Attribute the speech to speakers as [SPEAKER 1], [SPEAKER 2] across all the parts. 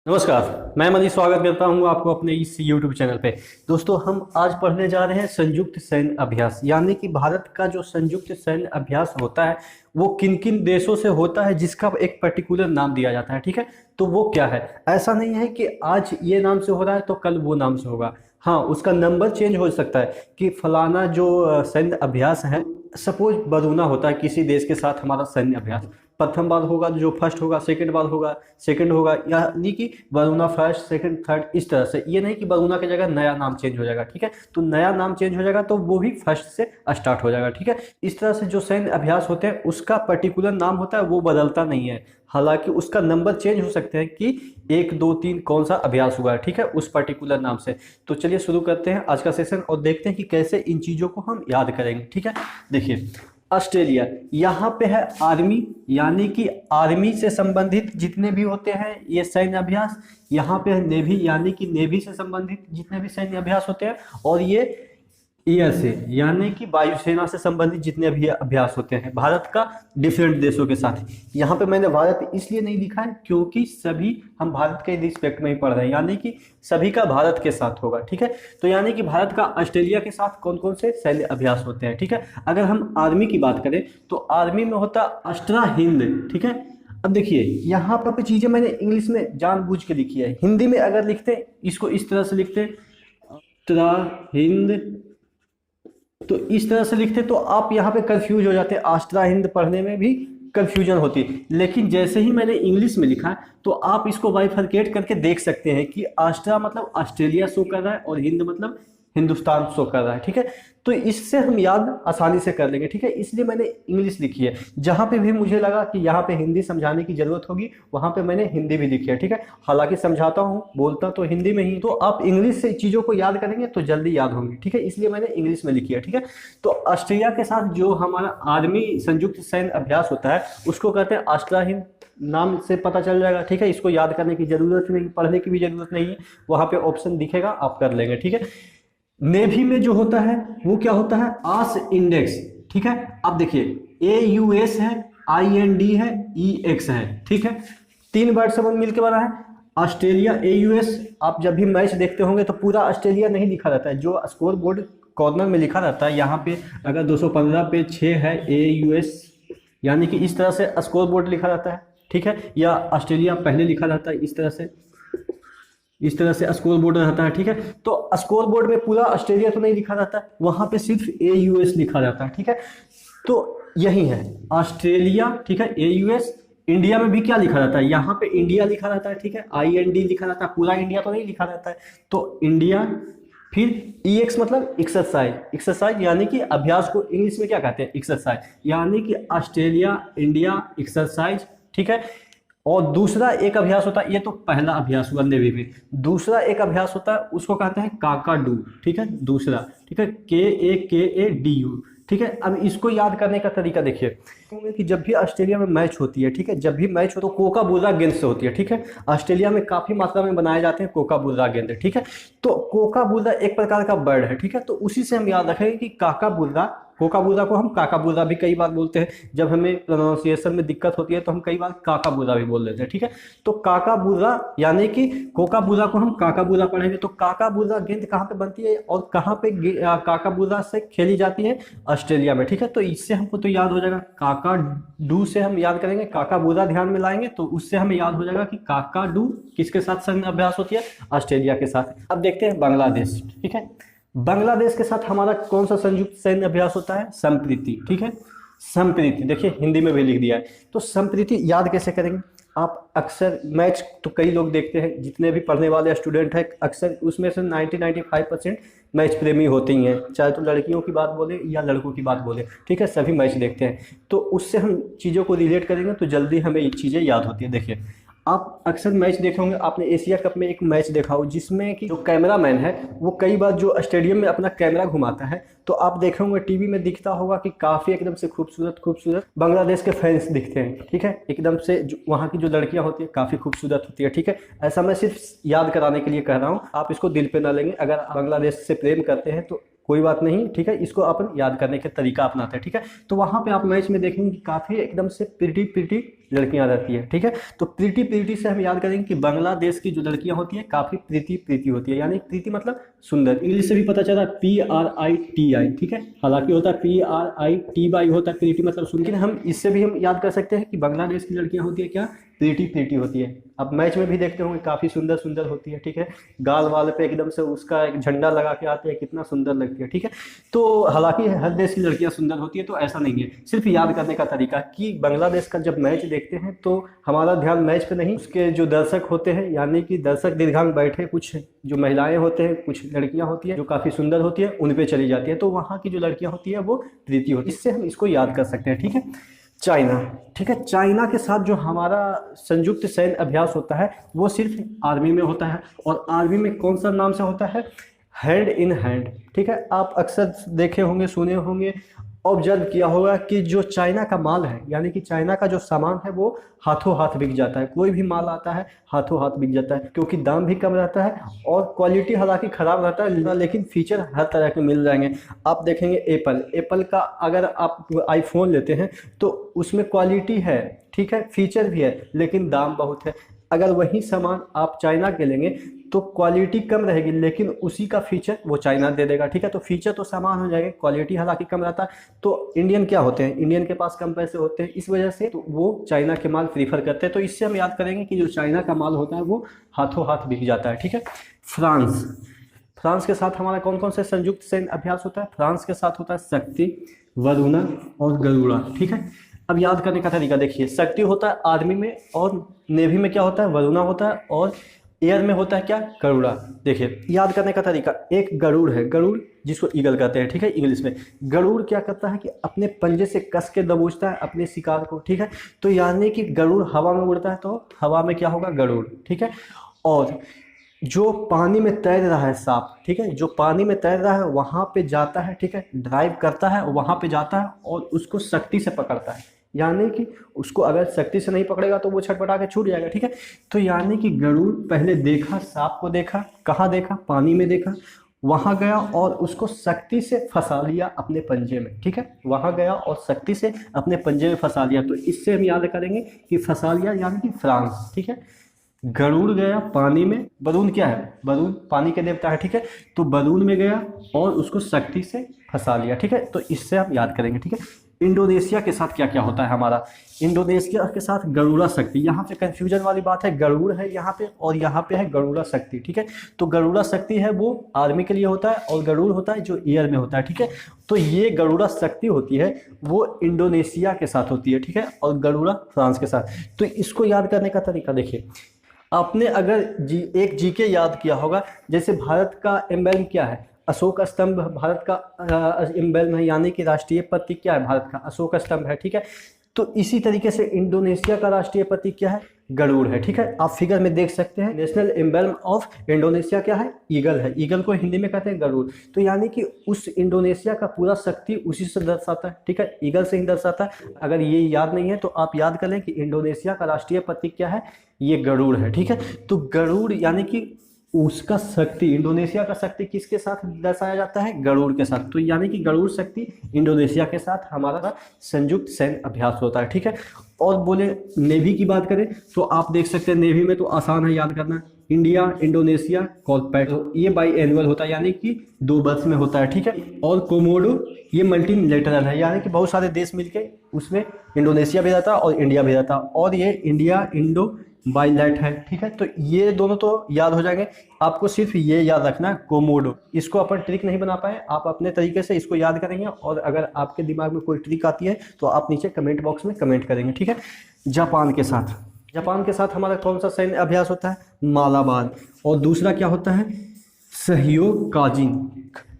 [SPEAKER 1] नमस्कार, मैं मनीष स्वागत करता हूं आपको अपने इस YouTube चैनल पे। दोस्तों, हम आज पढ़ने जा रहे हैं संयुक्त सैन्य अभ्यास, यानी कि भारत का जो संयुक्त सैन्य अभ्यास होता है वो किन किन देशों से होता है, जिसका एक पर्टिकुलर नाम दिया जाता है। ठीक है, तो वो क्या है? ऐसा नहीं है कि आज ये नाम से हो रहा है तो कल वो नाम से होगा। हाँ, उसका नंबर चेंज हो सकता है कि फलाना जो सैन्य अभ्यास है, सपोज बरूना होता है किसी देश के साथ हमारा सैन्य अभ्यास, प्रथम बार होगा जो फर्स्ट होगा, सेकंड बार होगा सेकंड होगा, यानी कि बरूना फर्स्ट सेकंड थर्ड, इस तरह से। ये नहीं कि बरूना की जगह नया नाम चेंज हो जाएगा। ठीक है, तो नया नाम चेंज हो जाएगा तो वो भी फर्स्ट से स्टार्ट हो जाएगा। ठीक है, इस तरह से जो सैन्य अभ्यास होते हैं उसका पर्टिकुलर नाम होता है, वो बदलता नहीं है। हालांकि उसका नंबर चेंज हो सकते हैं कि 1 2 3 कौन सा अभ्यास हुआ है, ठीक है, उस पर्टिकुलर नाम से। तो चलिए शुरू करते हैं आज का सेशन और देखते हैं कि कैसे इन चीज़ों को हम याद करेंगे। ठीक है, देखिए ऑस्ट्रेलिया, यहाँ पे है आर्मी, यानी कि आर्मी से संबंधित जितने भी होते हैं ये सैन्य अभ्यास। यहाँ पे है नेवी, यानी कि नेवी से संबंधित जितने भी सैन्य अभ्यास होते हैं। और ये एयर से, यानी कि वायुसेना से संबंधित जितने भी अभ्यास होते हैं भारत का डिफरेंट देशों के साथ। यहाँ पे मैंने भारत इसलिए नहीं लिखा है क्योंकि सभी हम भारत के रिस्पेक्ट में ही पढ़ रहे हैं, यानी कि सभी का भारत के साथ होगा। ठीक है, तो यानी कि भारत का ऑस्ट्रेलिया के साथ कौन कौन से सैन्य अभ्यास होते हैं। ठीक है, अगर हम आर्मी की बात करें तो आर्मी में होता अष्ट्रा हिंद। ठीक है, अब देखिए यहाँ पर चीजें मैंने इंग्लिश में जानबूझ के लिखी है, हिंदी में अगर लिखते हैं इसको इस तरह से लिखते हैं अष्ट्रा हिंद, तो इस तरह से लिखते तो आप यहाँ पे कंफ्यूज हो जाते, आष्ट्रा हिंद पढ़ने में भी कंफ्यूजन होती। लेकिन जैसे ही मैंने इंग्लिश में लिखा तो आप इसको बाइफरकेट करके देख सकते हैं कि आष्ट्रा मतलब ऑस्ट्रेलिया शो कर रहा है और हिंद मतलब हिंदुस्तान शो कर रहा है। ठीक है, तो इससे हम याद आसानी से कर लेंगे। ठीक है, इसलिए मैंने इंग्लिश लिखी है। जहां पे भी मुझे लगा कि यहाँ पे हिंदी समझाने की जरूरत होगी वहां पे मैंने हिंदी भी लिखी है। ठीक है, हालांकि समझाता हूँ बोलता तो हिंदी में ही, तो आप इंग्लिश से चीजों को याद करेंगे तो जल्दी याद होंगी। ठीक है, इसलिए मैंने इंग्लिश में लिखी है। ठीक है, तो ऑस्ट्रेलिया के साथ जो हमारा आर्मी संयुक्त सैन्य अभ्यास होता है उसको कहते हैं ऑस्ट्रा हिंद, नाम से पता चल जाएगा। ठीक है, इसको याद करने की जरूरत नहीं, पढ़ने की भी जरूरत नहीं है, वहां पे ऑप्शन दिखेगा आप कर लेंगे। ठीक है, नेवी में जो होता है वो क्या होता है, आस इंडेक्स। ठीक है, अब देखिए AUS है, IND है, EX है। ठीक है, 3 वर्ड से मिलकर बना है ऑस्ट्रेलिया। AUS आप जब भी मैच देखते होंगे तो पूरा ऑस्ट्रेलिया नहीं लिखा रहता है, जो स्कोर बोर्ड कॉर्नर में लिखा रहता है, यहाँ पे अगर 215 पे 6 है AUS, यानी कि इस तरह से स्कोर बोर्ड लिखा रहता है। ठीक है, या ऑस्ट्रेलिया पहले लिखा रहता है इस तरह से स्कोर बोर्ड रहता है। ठीक है, तो स्कोर बोर्ड में पूरा ऑस्ट्रेलिया तो नहीं लिखा रहता है, वहां पे सिर्फ AUS लिखा रहता है। ठीक है, तो यही है ऑस्ट्रेलिया। ठीक है, AUS। इंडिया में भी क्या लिखा रहता है, यहाँ पे इंडिया लिखा रहता है। ठीक है, IND लिखा रहता है, पूरा इंडिया तो नहीं लिखा रहता है, तो इंडिया। फिर EX मतलब एक्सरसाइज, एक्सरसाइज यानी कि अभ्यास को इंग्लिश में क्या कहते हैं, एक्सरसाइज, यानी कि ऑस्ट्रेलिया इंडिया एक्सरसाइज। ठीक है, और दूसरा एक अभ्यास होता है, ये तो पहला अभ्यास हुआ नेवी में, दूसरा एक अभ्यास होता है उसको कहते हैं काकाडू। ठीक है, दूसरा। ठीक है, KAKADU। ठीक है, अब इसको याद करने का तरीका देखिए कि जब भी ऑस्ट्रेलिया में मैच होती है, ठीक है, जब भी मैच हो तो कोकाबूरा गेंद से होती है। ठीक है, ऑस्ट्रेलिया में काफी मात्रा में बनाए जाते हैं कोकाबूरा गेंद। ठीक है, तो कोकाबूरा एक प्रकार का बर्ड है। ठीक है, तो उसी से हम याद रखेंगे कि काकाबूरा, कोकाबूरा को हम काकाबूरा भी कई बार बोलते हैं, जब हमें प्रोनाउंसिएशन में दिक्कत होती है तो हम कई बार काकाबूरा भी बोल देते हैं। ठीक है, तो काकाबूरा यानी कि कोकाबूरा को हम काकाबूरा पढ़ेंगे। तो काकाबूरा गेंद कहाँ पे बनती है और कहाँ पे काकाबूरा से खेली जाती है, ऑस्ट्रेलिया में। ठीक है, तो इससे हमको तो याद हो जाएगा, काकाडू से हम याद करेंगे, काकाबूरा ध्यान में लाएंगे तो उससे हमें याद हो जाएगा कि काकाडू किसके साथ सैन्य अभ्यास होती है, ऑस्ट्रेलिया के साथ। अब देखते हैं बांग्लादेश। ठीक है, बांग्लादेश के साथ हमारा कौन सा संयुक्त सैन्य अभ्यास होता है, संप्रीति। ठीक है, संप्रीति देखिए हिंदी में भी लिख दिया है। तो संप्रीति याद कैसे करेंगे आप, अक्सर मैच तो कई लोग देखते हैं, जितने भी पढ़ने वाले स्टूडेंट हैं अक्सर उसमें से 90-95% मैच प्रेमी होते ही हैं, चाहे तो लड़कियों की बात बोले या लड़कों की बात बोले। ठीक है, सभी मैच देखते हैं, तो उससे हम चीज़ों को रिलेट करेंगे तो जल्दी हमें ये चीज़ें याद होती है। देखिए आप अक्सर मैच देखे होंगे, आपने एशिया कप में एक मैच देखा हो जिसमें कि जो कैमरामैन है वो कई बार जो स्टेडियम में अपना कैमरा घुमाता है, तो आप देखे होंगे टीवी में दिखता होगा कि काफ़ी एकदम से खूबसूरत खूबसूरत बांग्लादेश के फैंस दिखते हैं। ठीक है, एकदम से वहाँ की जो लड़कियाँ होती है काफ़ी खूबसूरत होती है। ठीक है, ऐसा मैं सिर्फ याद कराने के लिए कह रहा हूँ, आप इसको दिल पे ना लेंगे। अगर बांग्लादेश से प्रेम करते हैं तो कोई बात नहीं। ठीक है, इसको अपन याद करने के तरीका अपनाते हैं। ठीक है, तो वहाँ पे आप मैच में देखेंगे कि काफ़ी एकदम से प्रिटी लड़कियां रहती है, ठीक है। तो प्रीति प्रीति से हम याद करेंगे कि बांग्लादेश की जो लड़कियां होती है काफ़ी प्रीति प्रीति होती है, यानी प्रीति मतलब सुंदर। इंग्लिश से भी पता चला PRITI, ठीक है। हालांकि होता है PRITY होता है, प्रीति मतलब सुंदर। लेकिन हम इससे भी हम याद कर सकते हैं कि बांग्लादेश की लड़कियां होती है क्या, प्रीति प्रीति होती है। अब मैच में भी देखते होंगे काफ़ी सुंदर सुंदर होती है, ठीक है। गाल वाल पे एकदम से उसका एक झंडा लगा के आते हैं, कितना सुंदर लगती है, ठीक है। तो हालांकि हर देश की लड़कियां सुंदर होती है, तो ऐसा नहीं है, सिर्फ याद करने का तरीका कि बांग्लादेश का जब मैच देखते हैं तो हमारा ध्यान मैच पे नहीं, उसके जो दर्शक होते हैं, यानी कि दर्शक दीर्घांग बैठे कुछ जो महिलाएं होते हैं, कुछ लड़कियां होती हैं जो काफ़ी सुंदर होती है, उन पे चली जाती है। तो वहाँ की जो लड़कियां होती है वो प्रीति होती है। इससे हम इसको याद कर सकते हैं, ठीक है। चाइना, ठीक है। चाइना के साथ जो हमारा संयुक्त सैन्य अभ्यास होता है वो सिर्फ आर्मी में होता है, और आर्मी में कौन सा नाम से होता है, हैंड इन हैंड, ठीक है। आप अक्सर देखे होंगे, सुने होंगे, ऑब्जर्व किया होगा कि जो चाइना का माल है, यानी कि चाइना का जो सामान है वो हाथों हाथ बिक जाता है। कोई भी माल आता है हाथों हाथ बिक जाता है, क्योंकि दाम भी कम रहता है और क्वालिटी हालांकि ख़राब रहता है, लेकिन फीचर हर तरह के मिल जाएंगे। आप देखेंगे एप्पल का अगर आप आईफोन लेते हैं तो उसमें क्वालिटी है, ठीक है, फीचर भी है, लेकिन दाम बहुत है। अगर वही सामान आप चाइना के लेंगे तो क्वालिटी कम रहेगी, लेकिन उसी का फीचर वो चाइना दे देगा, ठीक है। तो फीचर तो सामान हो जाएगा, क्वालिटी हालांकि कम रहता है। तो इंडियन क्या होते हैं, इंडियन के पास कम पैसे होते हैं, इस वजह से तो वो चाइना के माल प्रीफर करते हैं। तो इससे हम याद करेंगे कि जो चाइना का माल होता है वो हाथों हाथ बिक जाता है, ठीक है। फ्रांस, फ्रांस के साथ हमारा कौन कौन से संयुक्त सैन्य अभ्यास होता है, फ्रांस के साथ होता है शक्ति, वरुणा और गरुड़ा, ठीक है। अब याद करने का तरीका देखिए, शक्ति होता है आर्मी में, और नेवी में क्या होता है, वरुणा होता है, और एयर में होता है क्या, गरुड़ा। देखिए याद करने का तरीका, एक गरुड़ है, गरुड़ जिसको ईगल कहते हैं, ठीक है, इंग्लिश में। गरुड़ क्या करता है कि अपने पंजे से कस के दबोचता है अपने शिकार को, ठीक है। तो यानी कि गरुड़ हवा में उड़ता है, तो हवा में क्या होगा, गरुड़, ठीक है। और जो पानी में तैर रहा है सांप, ठीक है, जो पानी में तैर रहा है वहाँ पे जाता है, ठीक है, ड्राइव करता है, वहाँ पे जाता है और उसको शक्ति से पकड़ता है, यानी कि उसको अगर शक्ति से नहीं पकड़ेगा तो वो छटपटा के छूट जाएगा, ठीक है। तो यानी कि गरुड़ पहले देखा, सांप को देखा, कहाँ देखा, पानी में देखा, वहाँ गया और उसको शक्ति से फंसा लिया अपने पंजे में, ठीक है। वहाँ गया और शक्ति से अपने पंजे में फंसा लिया। तो इससे हम याद करेंगे कि फंसा लिया यानी कि फ्रांस, ठीक है। गरुड़ गया पानी में, बलून क्या है, बलून पानी के देवता है, ठीक है। तो बलून में गया और उसको शक्ति से फंसा लिया, ठीक है। तो इससे हम याद करेंगे, ठीक है। इंडोनेशिया के साथ क्या क्या होता है हमारा, इंडोनेशिया के साथ गरुड़ा शक्ति, यहाँ पे कंफ्यूजन वाली बात है, गरुड़ है यहाँ पे और यहाँ पे है गरुड़ा शक्ति, ठीक है। तो गरुड़ा शक्ति है वो आर्मी के लिए होता है, और गरुड़ होता है जो एयर में होता है, ठीक है। तो ये गरुड़ा शक्ति होती है वो इंडोनेशिया के साथ होती है, ठीक है, और गरुड़ा फ्रांस के साथ। तो इसको याद करने का तरीका देखिए, आपने अगर एक जीके याद किया होगा, जैसे भारत का एम्बलम क्या है, अशोक स्तंभ भारत का एम्बलम है, यानी कि राष्ट्रीय प्रतीक क्या है भारत का, अशोक स्तंभ है, ठीक है। तो इसी तरीके से इंडोनेशिया का राष्ट्रीय प्रतीक क्या है, गरुड़ है, ठीक है। आप फिगर में देख सकते हैं, नेशनल एम्बलम ऑफ इंडोनेशिया क्या है, ईगल है, ईगल को हिंदी में कहते हैं गरुड़। तो यानी कि उस इंडोनेशिया का पूरा शक्ति उसी से दर्शाता है, ठीक है, ईगल से ही दर्शाता है। अगर ये याद नहीं है तो आप याद कर लें कि इंडोनेशिया का राष्ट्रीय प्रतीक क्या है, ये गरुड़ है, ठीक है। तो गरुड़ यानी कि उसका शक्ति, इंडोनेशिया का शक्ति किसके साथ दर्शाया जाता है, गरुड़ के साथ। तो यानी कि गरुड़ शक्ति इंडोनेशिया के साथ हमारा संयुक्त सैन्य अभ्यास होता है, ठीक है। और बोले नेवी की बात करें तो आप देख सकते हैं नेवी में तो आसान है याद करना, इंडिया इंडोनेशिया कॉलपैक्ट, ये बाई एनुअल होता है, यानी कि 2 वर्ष में होता है, ठीक है। और कोमोडो ये मल्टीलेटरल है, यानी कि बहुत सारे देश मिलके उसमें इंडोनेशिया भी रहता है और इंडिया भी रहता है, और ये इंडिया इंडो बाइलैट है, ठीक है। तो ये दोनों तो याद हो जाएंगे, आपको सिर्फ ये याद रखना है कोमोडो। इसको अपन ट्रिक नहीं बना पाए, आप अपने तरीके से इसको याद करेंगे, और अगर आपके दिमाग में कोई ट्रिक आती है तो आप नीचे कमेंट बॉक्स में कमेंट करेंगे, ठीक है। जापान के साथ, जापान के साथ हमारा कौन सा सैन्य अभ्यास होता है, मालाबार, और दूसरा क्या होता है, सहयोग काजिन।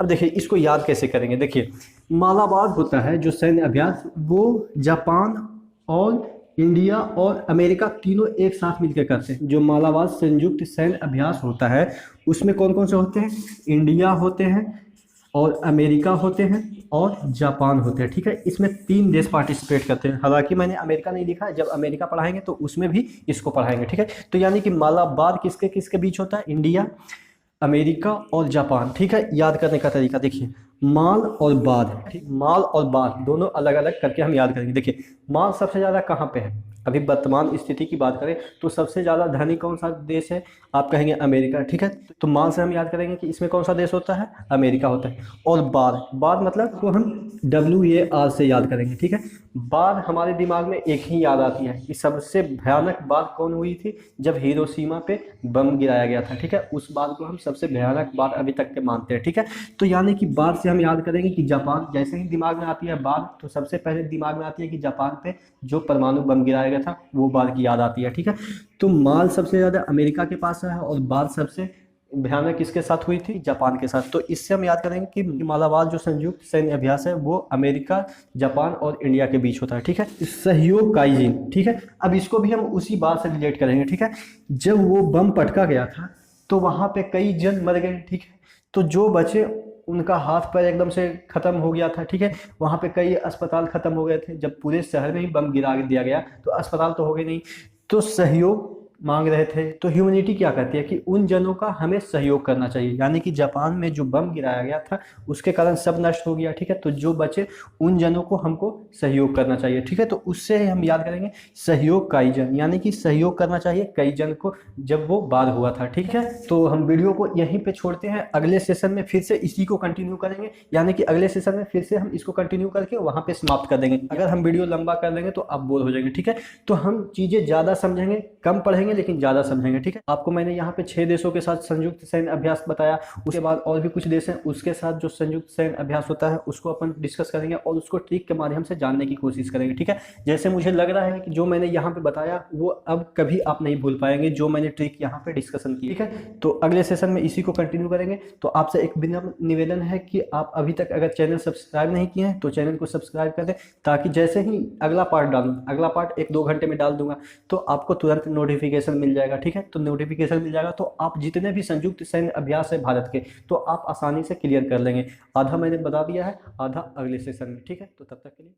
[SPEAKER 1] अब देखिए इसको याद कैसे करेंगे, देखिए मालाबार होता है जो सैन्य अभ्यास, वो जापान और इंडिया और अमेरिका तीनों एक साथ मिलकर करते हैं। जो मालाबार संयुक्त सैन्य अभ्यास होता है उसमें कौन कौन से होते हैं, इंडिया होते हैं और अमेरिका होते हैं और जापान होते हैं, ठीक है। इसमें 3 देश पार्टिसिपेट करते हैं, हालांकि मैंने अमेरिका नहीं लिखा है, जब अमेरिका पढ़ाएंगे तो उसमें भी इसको पढ़ाएंगे, ठीक है। तो यानी कि मालाबार किसके किसके बीच होता है, इंडिया, अमेरिका और जापान, ठीक है। याद करने का तरीका देखिए, माल और बाद, ठीक, माल और बाद दोनों अलग अलग करके हम याद करेंगे। देखिए माल सबसे ज़्यादा कहाँ पे है? अभी वर्तमान स्थिति की बात करें तो सबसे ज़्यादा धनी कौन सा देश है? आप कहेंगे अमेरिका, ठीक है। तो माल से हम याद करेंगे कि इसमें कौन सा देश होता है? अमेरिका होता है। और बाढ़, बाढ़ मतलब वो हम WAR से याद करेंगे, ठीक है। बाढ़ हमारे दिमाग में एक ही याद आती है कि सबसे भयानक बाढ़ कौन हुई थी? जब हिरोशिमा पे बम गिराया गया था, ठीक है। उस बाढ़ को हम सबसे भयानक बाढ़ अभी तक के मानते हैं, ठीक है। तो यानी कि बाढ़ से हम याद करेंगे कि जापान, जैसे ही दिमाग में आती है बाढ़ तो सबसे पहले दिमाग में आती है कि जापान पे जो परमाणु बम गिराया गया था वो बाढ़ की याद आती है, ठीक है। तो माल सबसे ज़्यादा अमेरिका के पास है और बाढ़ सबसे भयानक किसके साथ हुई थी? जापान के साथ। तो इससे हम याद करेंगे कि मालाबार जो संयुक्त सैन्य अभ्यास है वो अमेरिका, जापान और इंडिया के बीच होता है, ठीक है। सहयोग काइजिन, ठीक है। अब इसको भी हम उसी बात से रिलेट करेंगे, ठीक है। जब वो बम पटका गया था तो वहां पे कई जन मर गए, ठीक है। तो जो बचे उनका हाथ पैर एकदम से खत्म हो गया था, ठीक है। वहां पे कई अस्पताल खत्म हो गए थे। जब पूरे शहर में ही बम गिरा दिया गया तो अस्पताल तो हो गए नहीं। तो सहयोग मांग रहे थे। तो ह्यूमैनिटी क्या कहती है कि उन जनों का हमें सहयोग करना चाहिए। यानी कि जापान में जो बम गिराया गया था उसके कारण सब नष्ट हो गया, ठीक है। तो जो बचे उन जनों को हमको सहयोग करना चाहिए, ठीक है। तो उससे हम याद करेंगे सहयोग कई जन, यानी कि सहयोग करना चाहिए कई जन को जब वो बाढ़ हुआ था, ठीक है। तो हम वीडियो को यहीं पे छोड़ते हैं। अगले सेशन में फिर से इसी को कंटिन्यू करेंगे, यानी कि अगले सेशन में फिर से हम इसको कंटिन्यू करके वहां पे समाप्त कर देंगे। अगर हम वीडियो लंबा कर देंगे तो आप बोर हो जाएंगे, ठीक है। तो हम चीजें ज्यादा समझेंगे, कम पढ़ेंगे लेकिन ज्यादा समझेंगे, ठीक है। आपको मैंने यहाँ पे 6 देशों के साथ संयुक्त सैन्य अभ्यास बताया। उसके बाद और भी कुछ देश हैं उसके साथ जो संयुक्त सैन्य अभ्यास होता है उसको अपन डिस्कस करेंगे और उसको ट्रिक के माध्यम से जानने की कोशिश करेंगे, ठीक है। जैसे मुझे लग रहा है कि जो मैंने यहाँ पे बताया वो अब कभी आप नहीं भूल पाएंगे, जो मैंने ट्रिक यहाँ पे डिस्कशन की, ठीक है। तो अगले सेशन में इसी को कंटिन्यू करेंगे। तो आपसे एक विनम्र निवेदन है कि आप अभी तक अगर चैनल सब्सक्राइब नहीं किए हैं तो चैनल को सब्सक्राइब कर दें, ताकि जैसे ही अगला पार्ट डालूँ, अगला पार्ट 1-2 घंटे में डाल दूंगा तो आपको तुरंत नोटिफिकेशन मिल जाएगा, ठीक है। तो नोटिफिकेशन मिल जाएगा तो आप जितने भी संयुक्त सैन्य अभ्यास है भारत के तो आप आसानी से क्लियर कर लेंगे। आधा मैंने बता दिया है, आधा अगले सेशन में, ठीक है। तो तब तक के लिए